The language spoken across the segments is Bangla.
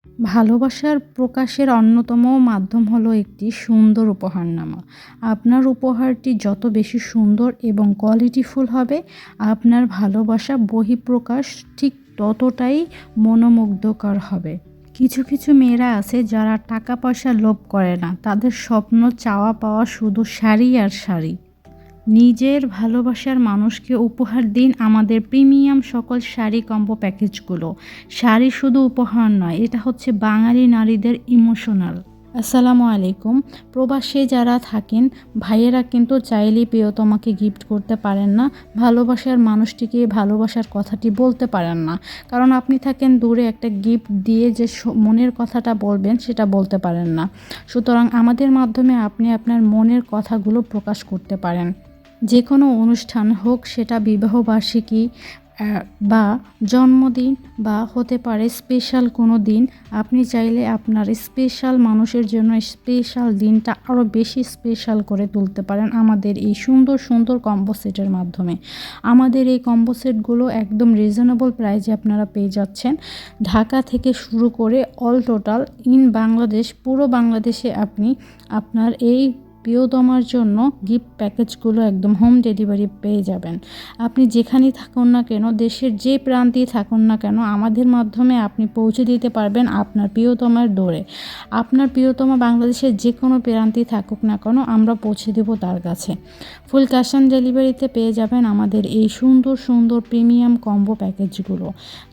ভালোবাসার প্রকাশের অন্যতম মাধ্যম হলো একটি সুন্দর উপহারনামা। আপনার উপহারটি যত বেশি সুন্দর এবং কোয়ালিটিফুল হবে, আপনার ভালোবাসা বহিঃপ্রকাশ ঠিক ততটাই মনোমুগ্ধকর হবে। কিছু কিছু মেয়েরা আছে যারা টাকা পয়সার লোভ করে না, তাদের স্বপ্ন চাওয়া পাওয়া শুধু শাড়ি আর শাড়ি। নিজের ভালোবাসার মানুষকে উপহার দিন আমাদের প্রিমিয়াম সকল শাড়ি কম্বো প্যাকেজগুলো। শাড়ি শুধু উপহার নয়, এটা হচ্ছে বাঙালি নারীদের ইমোশনাল। আসসালামু আলাইকুম। প্রবাসে যারা থাকেন ভাইয়েরা কিন্তু চাইলেই প্রিয়তমাকে গিফট করতে পারেন না, ভালোবাসার মানুষটিকে ভালোবাসার কথাটি বলতে পারেন না, কারণ আপনি থাকেন দূরে। একটা গিফট দিয়ে যে মনের কথাটা বলবেন সেটা বলতে পারেন না। সুতরাং আমাদের মাধ্যমে আপনি আপনার মনের কথাগুলো প্রকাশ করতে পারেন। যে কোনো অনুষ্ঠান হোক, সেটা বিবাহবার্ষিকী বা জন্মদিন বা হতে পারে স্পেশাল কোনো দিন, আপনি চাইলে আপনার স্পেশাল মানুষের জন্য স্পেশাল দিনটা আরও বেশি স্পেশাল করে তুলতে পারেন আমাদের এই সুন্দর সুন্দর কম্বো সেটের মাধ্যমে। আমাদের এই কম্বো সেটগুলো একদম রিজনেবল প্রাইসে আপনারা পেয়ে যাচ্ছেন। ঢাকা থেকে শুরু করে অল টোটাল ইন বাংলাদেশ, পুরো বাংলাদেশে আপনি আপনার এই প্রিয়তমার জন্য গিফট প্যাকেজগুলো একদম হোম ডেলিভারি পেয়ে যাবেন। আপনি যেখানেই থাকুন না কেন, দেশের যে প্রান্তেই থাকুন না কেন, আমাদের মাধ্যমে আপনি পৌঁছে দিতে পারবেন আপনার প্রিয়তমার ডোরে। আপনার প্রিয়তমা বাংলাদেশের যে কোনো প্রান্তেই থাকুক না কেন, আমরা পৌঁছে দেব তার কাছে। ফুল ক্যাশ অন ডেলিভারিতে পেয়ে যাবেন আমাদের এই সুন্দর সুন্দর প্রিমিয়াম কম্বো প্যাকেজগুলো।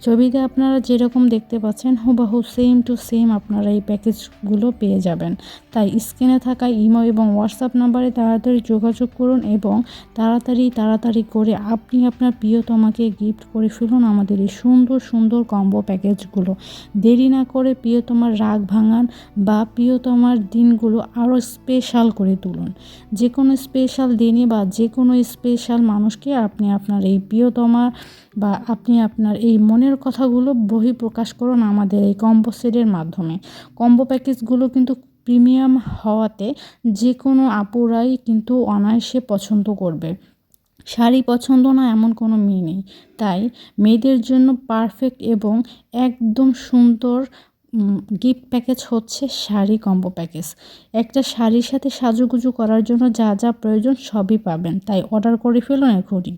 ছবিতে আপনারা যেরকম দেখতে পাচ্ছেন হুবহু সেম টু সেম আপনারা এই প্যাকেজগুলো পেয়ে যাবেন। তাই স্ক্রিনে থাকা ইমো এবং হোয়াটসঅ্যাপ নাম্বারে তাড়াতাড়ি যোগাযোগ করুন এবং তাড়াতাড়ি করে আপনি আপনার প্রিয়তমাকে গিফট করে ফেলুন আমাদের এই সুন্দর সুন্দর কম্বো প্যাকেজগুলো। দেরি না করে প্রিয়তমার রাগ ভাঙান বা প্রিয়তমার দিনগুলো আরও স্পেশাল করে তুলুন। যে কোনো স্পেশাল দিনে বা যে কোনো স্পেশাল মানুষকে আপনি আপনার এই প্রিয়তমা বা আপনি আপনার এই মনের কথাগুলো বহিঃপ্রকাশ করুন আমাদের এই কম্বো সেটের মাধ্যমে। কম্বো প্যাকেজগুলো কিন্তু প্রিমিয়াম হওয়াতে যে কোনো আপুরাই কিন্তু অনায়াসে পছন্দ করবে। শাড়ি পছন্দ না এমন কোনো মেয়ে নেই, তাই মেয়েদের জন্য পারফেক্ট এবং একদম সুন্দর গিফট প্যাকেজ হচ্ছে শাড়ি কম্বো প্যাকেজ। একটা শাড়ির সাথে সাজুগুজু করার জন্য যা যা প্রয়োজন সবই পাবেন, তাই অর্ডার করে ফেলুন এখনই।